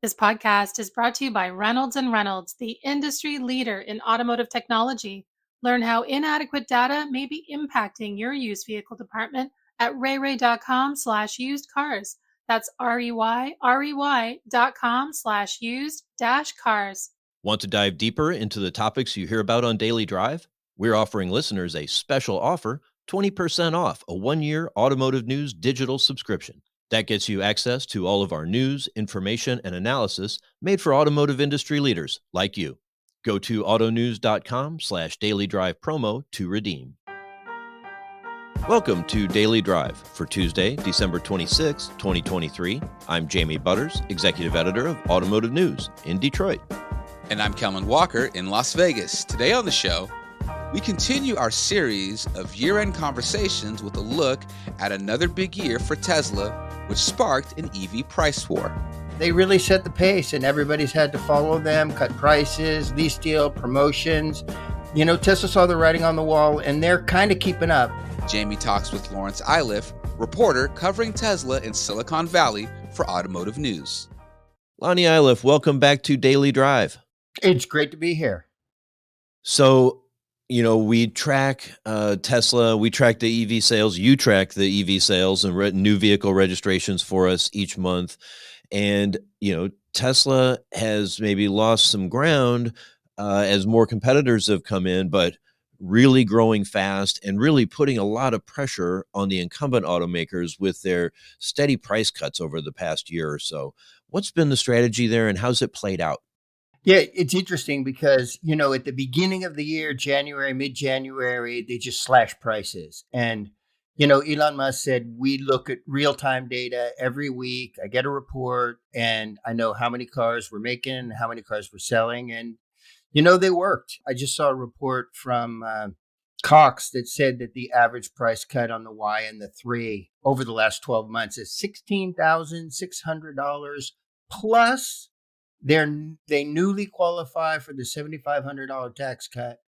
This podcast is brought to you by Reynolds and Reynolds, the industry leader in automotive technology. Learn how inadequate data may be impacting your used vehicle department at rayray.com/used cars. That's REYREY.com/used cars. Want to dive deeper into the topics you hear about on Daily Drive? We're offering listeners a special offer, 20% off a 1-year Automotive News digital subscription. That gets you access to all of our news, information, and analysis made for automotive industry leaders like you. Go to autonews.com/Daily Drive promo to redeem. Welcome to Daily Drive for Tuesday, December 26, 2023. I'm Jamie Butters, Executive Editor of Automotive News in Detroit. And I'm Kelman Walker in Las Vegas. Today on the show, we continue our series of year-end conversations with a look at another big year for Tesla, which sparked an EV price war. They really set the pace and everybody's had to follow them, cut prices, lease deal, promotions. You know, Tesla saw the writing on the wall and they're kind of keeping up. Jamie talks with Laurence Iliff, reporter covering Tesla in Silicon Valley for Automotive News. Lonnie Iliff, welcome back to Daily Drive. It's great to be here. So, we track Tesla, we track the EV sales, you track the EV sales and new vehicle registrations for us each month. And, Tesla has maybe lost some ground as more competitors have come in, but really growing fast and really putting a lot of pressure on the incumbent automakers with their steady price cuts over the past year or so. What's been the strategy there and how's it played out? Yeah, it's interesting because, at the beginning of the year, January, mid-January, they just slashed prices. And, Elon Musk said, we look at real-time data every week. I get a report and I know how many cars we're making, how many cars we're selling. And, they worked. I just saw a report from Cox that said that the average price cut on the Y and the 3 over the last 12 months is $16,600 plus they newly qualify for the $7,500 tax cut.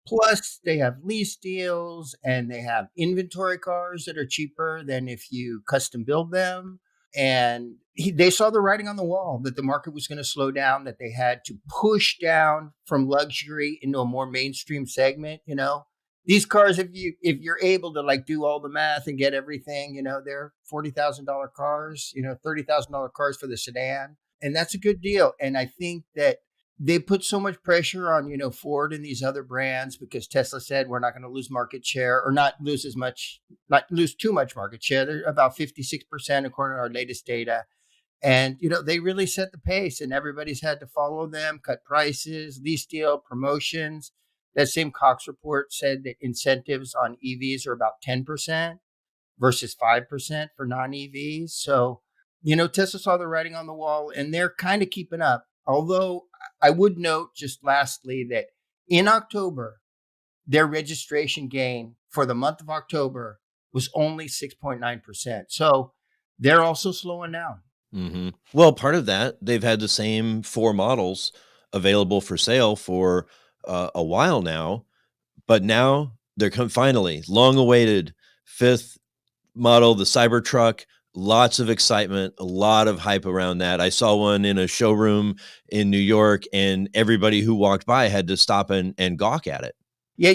Plus, they have lease deals and they have inventory cars that are cheaper than if you custom build them. And they saw the writing on the wall that the market was going to slow down, that they had to push down from luxury into a more mainstream segment. These cars, if you're able to do all the math and get everything, they're $40,000 cars, $30,000 cars for the sedan. And that's a good deal. And I think that they put so much pressure on, Ford and these other brands because Tesla said we're not going to lose market share or not lose too much market share. They're about 56% according to our latest data. And, they really set the pace and everybody's had to follow them, cut prices, lease deal, promotions. That same Cox report said that incentives on EVs are about 10% versus 5% for non-EVs. So, Tesla saw the writing on the wall and they're kind of keeping up. Although I would note just lastly that in October, their registration gain for the month of October was only 6.9%. So they're also slowing down. Mm-hmm. Well, part of that, they've had the same 4 models available for sale for a while now, but now they're finally long-awaited 5th model, the Cybertruck. Lots of excitement, a lot of hype around that. I saw one in a showroom in New York and everybody who walked by had to stop and gawk at it. Yeah,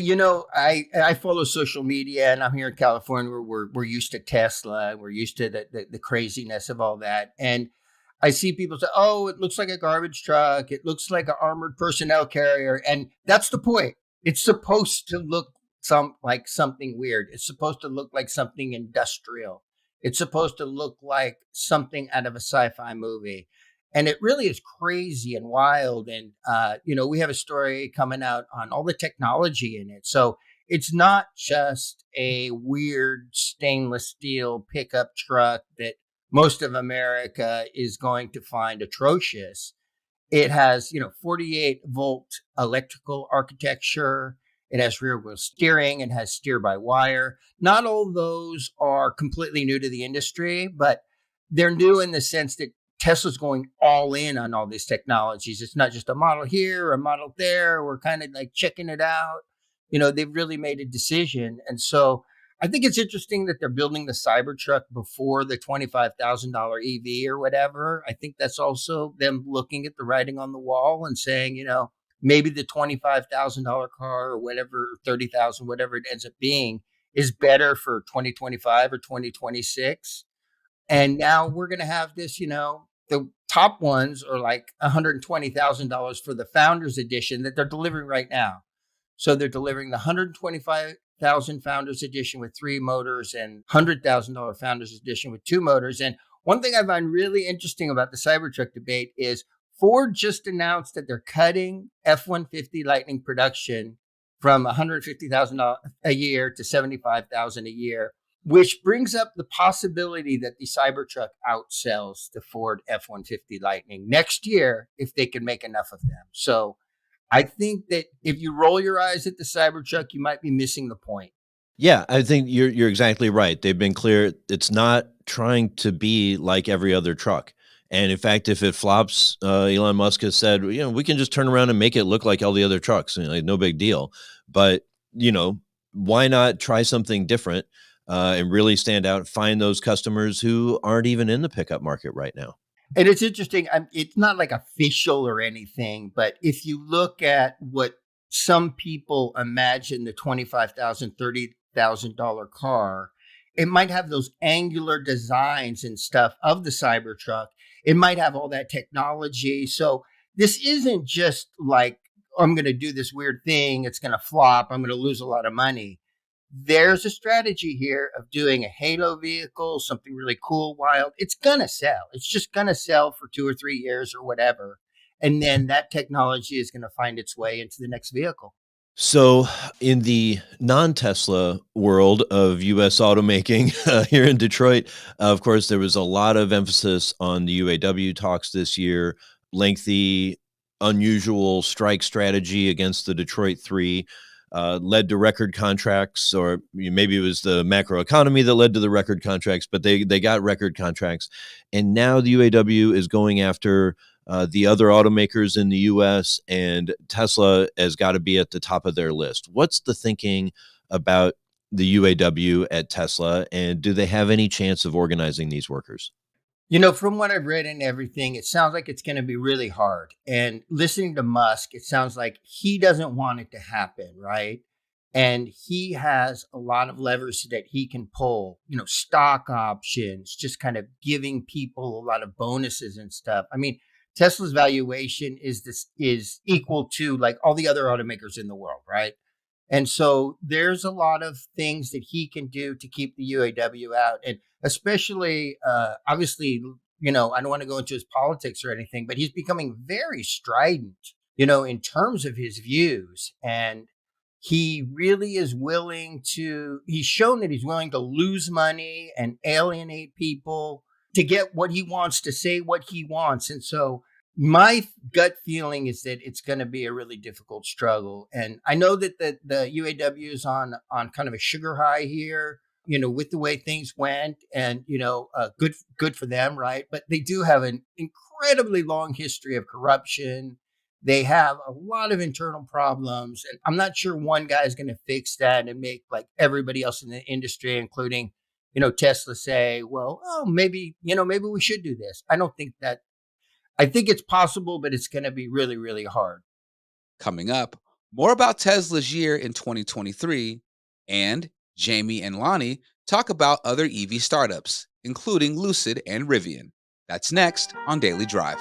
I follow social media and I'm here in California where we're used to Tesla. We're used to the craziness of all that. And I see people say, oh, it looks like a garbage truck. It looks like an armored personnel carrier. And that's the point. It's supposed to look like something weird. It's supposed to look like something industrial. It's supposed to look like something out of a sci-fi movie. And it really is crazy and wild. And, we have a story coming out on all the technology in it. So it's not just a weird stainless steel pickup truck that most of America is going to find atrocious. It has, 48 volt electrical architecture. It has rear wheel steering and has steer by wire. Not all those are completely new to the industry, but they're new in the sense that Tesla's going all in on all these technologies. It's not just a model here or a model there. We're kind of checking it out. They've really made a decision. And so I think it's interesting that they're building the Cybertruck before the $25,000 EV or whatever. I think that's also them looking at the writing on the wall and saying, maybe the $25,000 car or whatever, 30,000, whatever it ends up being, is better for 2025 or 2026. And now we're going to have this, the top ones are like $120,000 for the Founders Edition that they're delivering right now. So they're delivering the $125,000 Founders Edition with 3 motors and $100,000 Founders Edition with 2 motors. And one thing I find really interesting about the Cybertruck debate is Ford just announced that they're cutting F-150 Lightning production from $150,000 a year to $75,000 a year, which brings up the possibility that the Cybertruck outsells the Ford F-150 Lightning next year if they can make enough of them. So I think that if you roll your eyes at the Cybertruck, you might be missing the point. Yeah, I think you're exactly right. They've been clear. It's not trying to be like every other truck. And in fact, if it flops, Elon Musk has said, we can just turn around and make it look like all the other trucks. No big deal. But, why not try something different and really stand out, find those customers who aren't even in the pickup market right now? And it's interesting. It's not like official or anything, but if you look at what some people imagine the $25,000, $30,000 car, it might have those angular designs and stuff of the Cybertruck. It might have all that technology. So this isn't just like, I'm going to do this weird thing. It's going to flop. I'm going to lose a lot of money. There's a strategy here of doing a halo vehicle, something really cool, wild. It's going to sell. It's just going to sell for 2 or 3 years or whatever. And then that technology is going to find its way into the next vehicle. So in the non-Tesla world of U.S. automaking here in Detroit, of course, there was a lot of emphasis on the UAW talks this year, lengthy, unusual strike strategy against the Detroit Three. Led to record contracts, or maybe it was the macroeconomy that led to the record contracts, but they got record contracts. And now the UAW is going after the other automakers in the U.S., and Tesla has got to be at the top of their list. What's the thinking about the UAW at Tesla, and do they have any chance of organizing these workers? From what I've read and everything, it sounds like it's going to be really hard. And listening to Musk, it sounds like he doesn't want it to happen, right? And he has a lot of levers that he can pull, stock options, just kind of giving people a lot of bonuses and stuff. I mean, Tesla's valuation is equal to like all the other automakers in the world, right? And so there's a lot of things that he can do to keep the UAW out. And especially, obviously, I don't want to go into his politics or anything, but he's becoming very strident, in terms of his views. And he really is he's shown that he's willing to lose money and alienate people to get what he wants, to say what he wants. And so my gut feeling is that it's going to be a really difficult struggle. And I know that the UAW is on kind of a sugar high here, with the way things went, and, good for them, right? But they do have an incredibly long history of corruption. They have a lot of internal problems. And I'm not sure one guy is going to fix that and make like everybody else in the industry, including, Tesla, say, well, maybe we should do this. I don't think that. I think it's possible, but it's going to be really, really hard. Coming up, more about Tesla's year in 2023, and Jamie and Lonnie talk about other EV startups, including Lucid and Rivian. That's next on Daily Drive.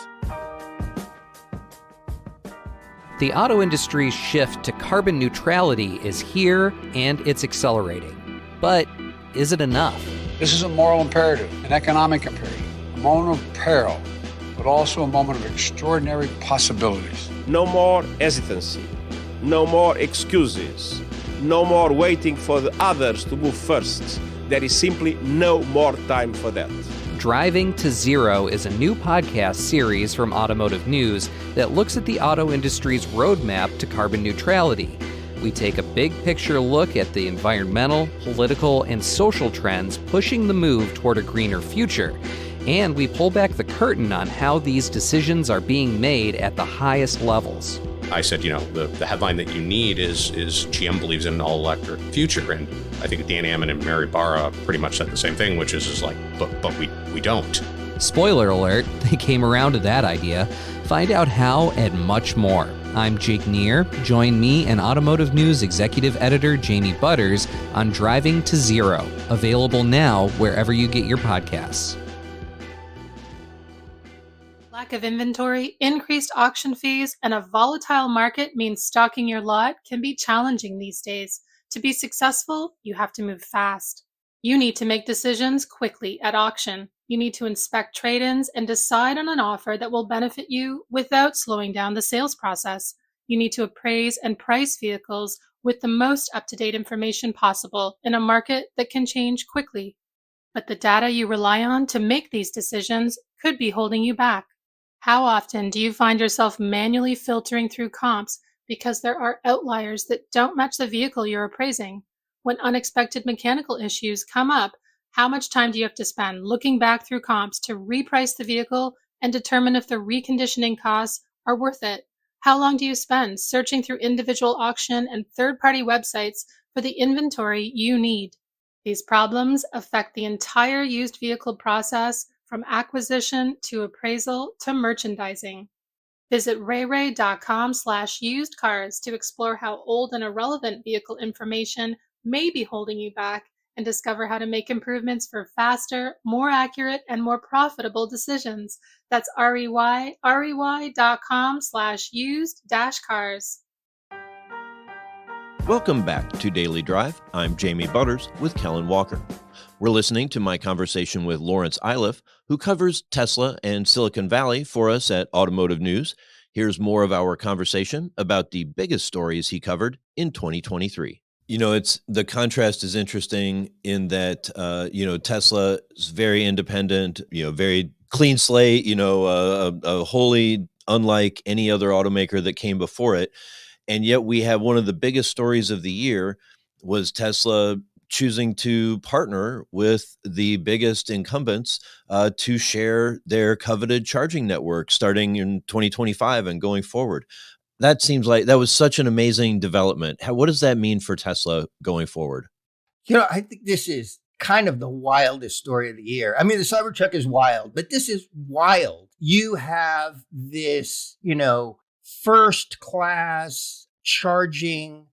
The auto industry's shift to carbon neutrality is here and it's accelerating. But is it enough? This is a moral imperative, an economic imperative, a moment of peril, but also a moment of extraordinary possibilities. No more hesitancy, no more excuses, no more waiting for the others to move first. There is simply no more time for that. Driving to Zero is a new podcast series from Automotive News that looks at the auto industry's roadmap to carbon neutrality. We take a big picture look at the environmental, political, and social trends pushing the move toward a greener future. And we pull back the curtain on how these decisions are being made at the highest levels. I said, the headline that you need is GM believes in an all-electric future. And I think Dan Ammon and Mary Barra pretty much said the same thing, which is like, but we don't. Spoiler alert, they came around to that idea. Find out how and much more. I'm Jake Neer. Join me and Automotive News Executive Editor Jamie Butters on Driving to Zero, available now wherever you get your podcasts. Lack of inventory, increased auction fees, and a volatile market means stocking your lot can be challenging these days. To be successful, you have to move fast. You need to make decisions quickly at auction. You need to inspect trade-ins and decide on an offer that will benefit you without slowing down the sales process. You need to appraise and price vehicles with the most up-to-date information possible in a market that can change quickly. But the data you rely on to make these decisions could be holding you back. How often do you find yourself manually filtering through comps because there are outliers that don't match the vehicle you're appraising? When unexpected mechanical issues come up, how much time do you have to spend looking back through comps to reprice the vehicle and determine if the reconditioning costs are worth it? How long do you spend searching through individual auction and third-party websites for the inventory you need? These problems affect the entire used vehicle process, from acquisition to appraisal to merchandising. Visit rayray.com/used cars to explore how old and irrelevant vehicle information may be holding you back and discover how to make improvements for faster, more accurate, and more profitable decisions. That's rey.com/used-cars. Welcome back to Daily Drive. I'm Jamie Butters with Kellen Walker. We're listening to my conversation with Laurence Iliff, who covers Tesla and Silicon Valley for us at Automotive News. Here's more of our conversation about the biggest stories he covered in 2023. It's the contrast is interesting in that, Tesla is very independent, very clean slate, wholly unlike any other automaker that came before it. And yet we have one of the biggest stories of the year was Tesla choosing to partner with the biggest incumbents to share their coveted charging network starting in 2025 and going forward. That seems like that was such an amazing development. What does that mean for Tesla going forward? I think this is kind of the wildest story of the year. I mean, the Cybertruck is wild, but this is wild. You have this, first class charging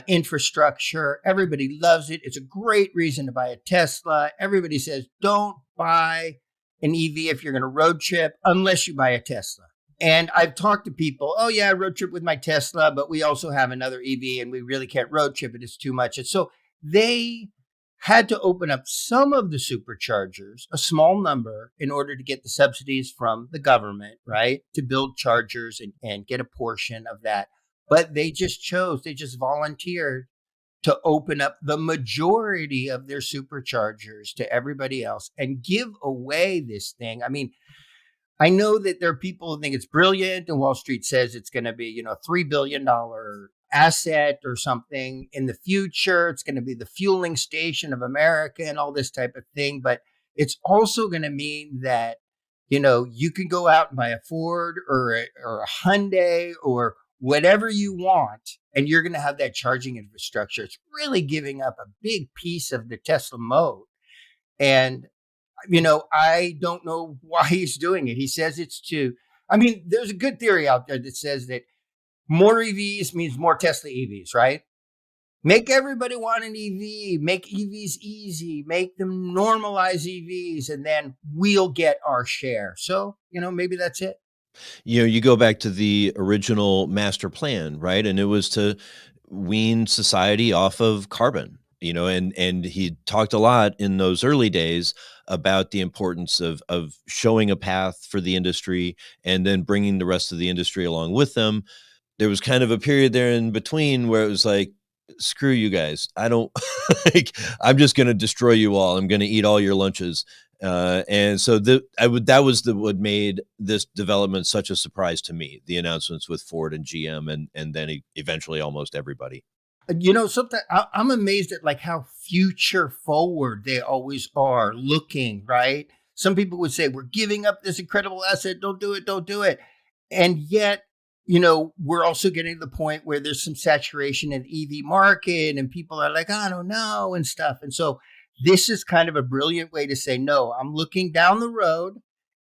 infrastructure. Everybody loves it. It's a great reason to buy a Tesla. Everybody says, don't buy an EV if you're going to road trip unless you buy a Tesla. And I've talked to people, oh yeah, I road trip with my Tesla, but we also have another EV and we really can't road trip it. It's too much. And so they had to open up some of the superchargers, a small number, in order to get the subsidies from the government, right? To build chargers and get a portion of that. But they just volunteered to open up the majority of their superchargers to everybody else and give away this thing. I mean, I know that there are people who think it's brilliant, and Wall Street says it's going to be, $3 billion asset or something in the future. It's going to be the fueling station of America and all this type of thing. But it's also going to mean that, you can go out and buy a Ford or a Hyundai or whatever you want, and you're going to have that charging infrastructure. It's really giving up a big piece of the Tesla moat. And, I don't know why he's doing it. He says there's a good theory out there that says that more EVs means more Tesla EVs, right? Make everybody want an EV, make EVs easy, make them normalize EVs, and then we'll get our share. So, maybe that's it. You go back to the original master plan, right? And it was to wean society off of carbon, and he talked a lot in those early days about the importance of showing a path for the industry and then bringing the rest of the industry along with them. There was kind of a period there in between where it was like, screw you guys. I don't I'm just going to destroy you all. I'm going to eat all your lunches. And so that was what made this development such a surprise to me, the announcements with Ford and GM and then eventually almost everybody. Something I'm amazed at, like how future forward they always are looking, right? some people would say, we're giving up this incredible asset. Don't do it. Don't do it. And yet, we're also getting to the point where there's some saturation in the EV market and people are like, I don't know, and stuff. And so this is kind of a brilliant way to say, no, I'm looking down the road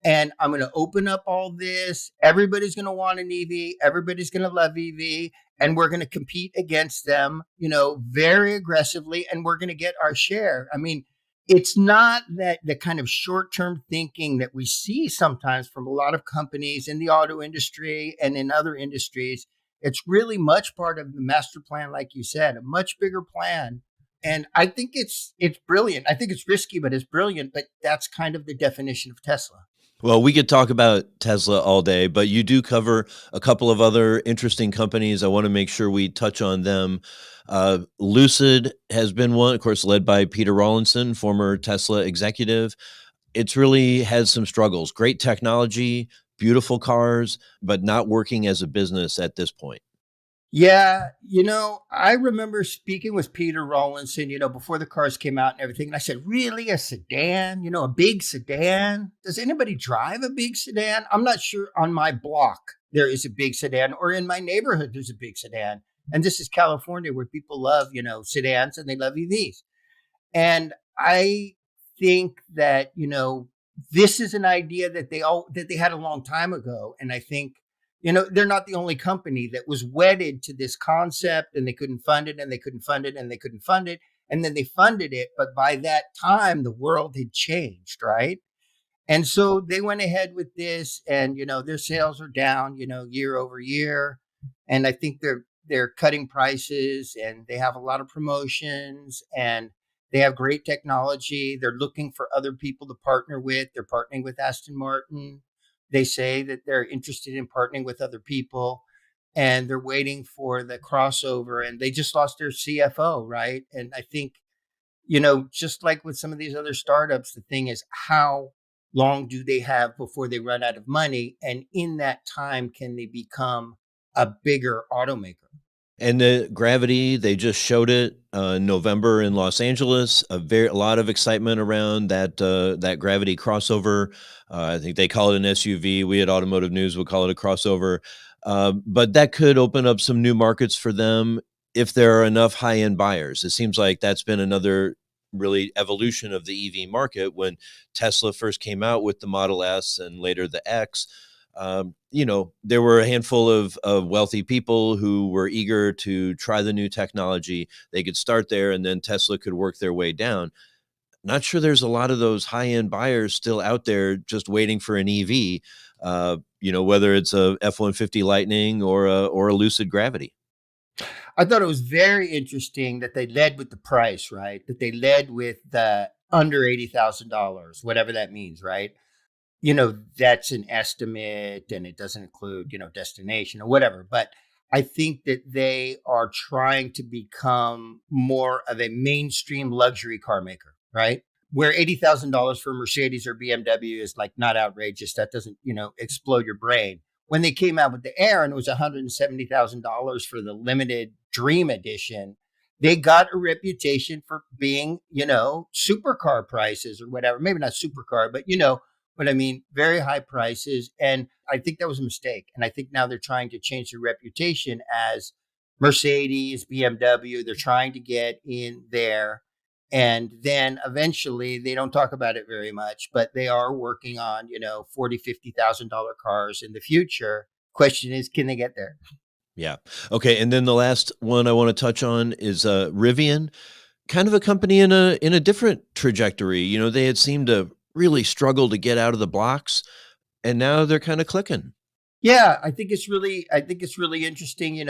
and I'm going to open up all this. Everybody's going to want an EV. Everybody's going to love EV. And we're going to compete against them, very aggressively. And we're going to get our share. I mean, it's not that the kind of short-term thinking that we see sometimes from a lot of companies in the auto industry and in other industries. It's really much part of the master plan, like you said, a much bigger plan. And I think it's brilliant. I think it's risky, but it's brilliant. But that's kind of the definition of Tesla. Well, we could talk about Tesla all day, but you do cover a couple of other interesting companies. I want to make sure we touch on them. Lucid has been one, of course, led by Peter Rawlinson, former Tesla executive. It's really has some struggles. Great technology, beautiful cars, but not working as a business at this point. Yeah, I remember speaking with Peter Rawlinson, before the cars came out and everything. And I said, really, a sedan, a big sedan? Does anybody drive a big sedan? I'm not sure on my block there is a big sedan, or in my neighborhood there's a big sedan. And this is California, where people love, sedans, and they love EVs. And I think that, this is an idea that they had a long time ago. And I think, they're not the only company that was wedded to this concept, and they couldn't fund it, and they couldn't fund it, and they couldn't fund it. And then they funded it. But by that time, the world had changed, right? And so they went ahead with this, and, their sales are down, year over year. And I think they're cutting prices, and they have a lot of promotions, and they have great technology. They're looking for other people to partner with. They're partnering with Aston Martin. They say that they're interested in partnering with other people, and they're waiting for the crossover, and they just lost their CFO, right? And I think, just like with some of these other startups, the thing is, how long do they have before they run out of money? And in that time, can they become a bigger automaker? And the Gravity, they just showed it in November in Los Angeles. A lot of excitement around that Gravity crossover. I think they call it an SUV. We at Automotive News would call it a crossover. But that could open up some new markets for them if there are enough high-end buyers. It seems like that's been another really evolution of the EV market. When Tesla first came out with the Model S and later the X, there were a handful of wealthy people who were eager to try the new technology. They could start there, and then Tesla could work their way down. Not sure there's a lot of those high-end buyers still out there just waiting for an EV, whether it's a F-150 Lightning or a Lucid Gravity. I thought it was very interesting that they led with the price, right? That they led with the under $80,000, whatever that means, right? That's an estimate, and it doesn't include, destination or whatever. But I think that they are trying to become more of a mainstream luxury car maker, right? Where $80,000 for Mercedes or BMW is like not outrageous. That doesn't, explode your brain. When they came out with the Air and it was $170,000 for the limited Dream Edition, they got a reputation for being, supercar prices or whatever. Maybe not supercar, but what I mean, very high prices. And I think that was a mistake. And I think now they're trying to change their reputation as Mercedes, BMW. They're trying to get in there. And then eventually, they don't talk about it very much, but they are working on, $40,000, $50,000 cars in the future. Question is, can they get there? Yeah. Okay. And then the last one I want to touch on is Rivian, kind of a company in a different trajectory. They had seemed to really struggle to get out of the blocks, and now they're kind of clicking. Yeah, I think it's really interesting.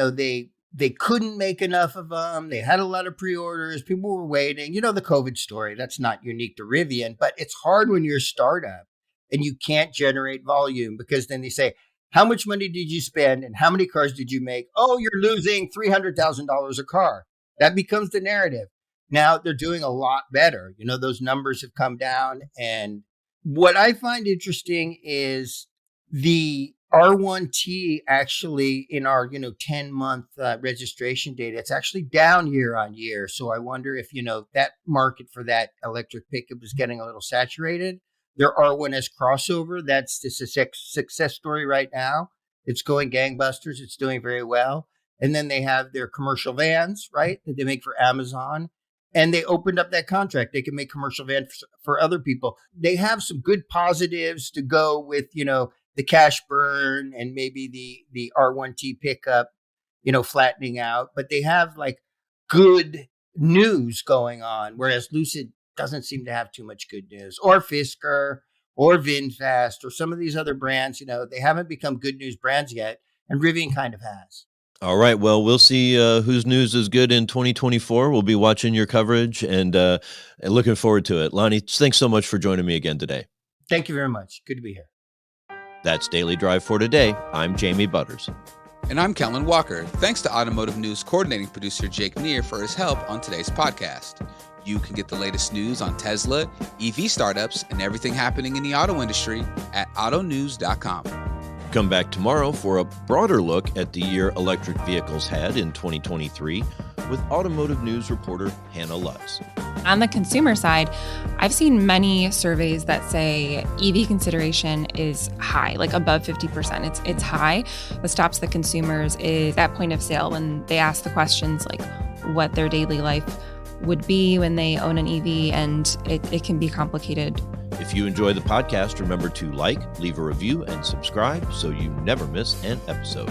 They couldn't make enough of them. They had a lot of pre-orders. People were waiting. The COVID story, that's not unique to Rivian, but it's hard when you're a startup and you can't generate volume, because then they say, how much money did you spend and how many cars did you make? Oh, you're losing $300,000 a car. That becomes the narrative. Now they're doing a lot better. Those numbers have come down. And what I find interesting is the R1T actually in our, 10-month registration data, it's actually down year on year. So I wonder if, that market for that electric pickup is getting a little saturated. their R1S crossover. That's the success story right now. It's going gangbusters. It's doing very well. And then they have their commercial vans, right, that they make for Amazon. And they opened up that contract. They can make commercial vans for other people. They have some good positives to go with, the cash burn and maybe the R1T pickup, flattening out. But they have like good news going on, whereas Lucid doesn't seem to have too much good news. Or Fisker or VinFast or some of these other brands, they haven't become good news brands yet. And Rivian kind of has. All right. Well, we'll see whose news is good in 2024. We'll be watching your coverage and looking forward to it. Lonnie, thanks so much for joining me again today. Thank you very much. Good to be here. That's Daily Drive for today. I'm Jamie Butters. And I'm Kellen Walker. Thanks to Automotive News coordinating producer Jake Neer for his help on today's podcast. You can get the latest news on Tesla, EV startups, and everything happening in the auto industry at autonews.com. Come back tomorrow for a broader look at the year electric vehicles had in 2023 with Automotive News reporter Hannah Lutz. On the consumer side, I've seen many surveys that say EV consideration is high, like above 50%. It's high. What stops the consumers is at point of sale when they ask the questions like what their daily life would be when they own an EV, and it can be complicated. If you enjoy the podcast, remember to leave a review, and subscribe so you never miss an episode.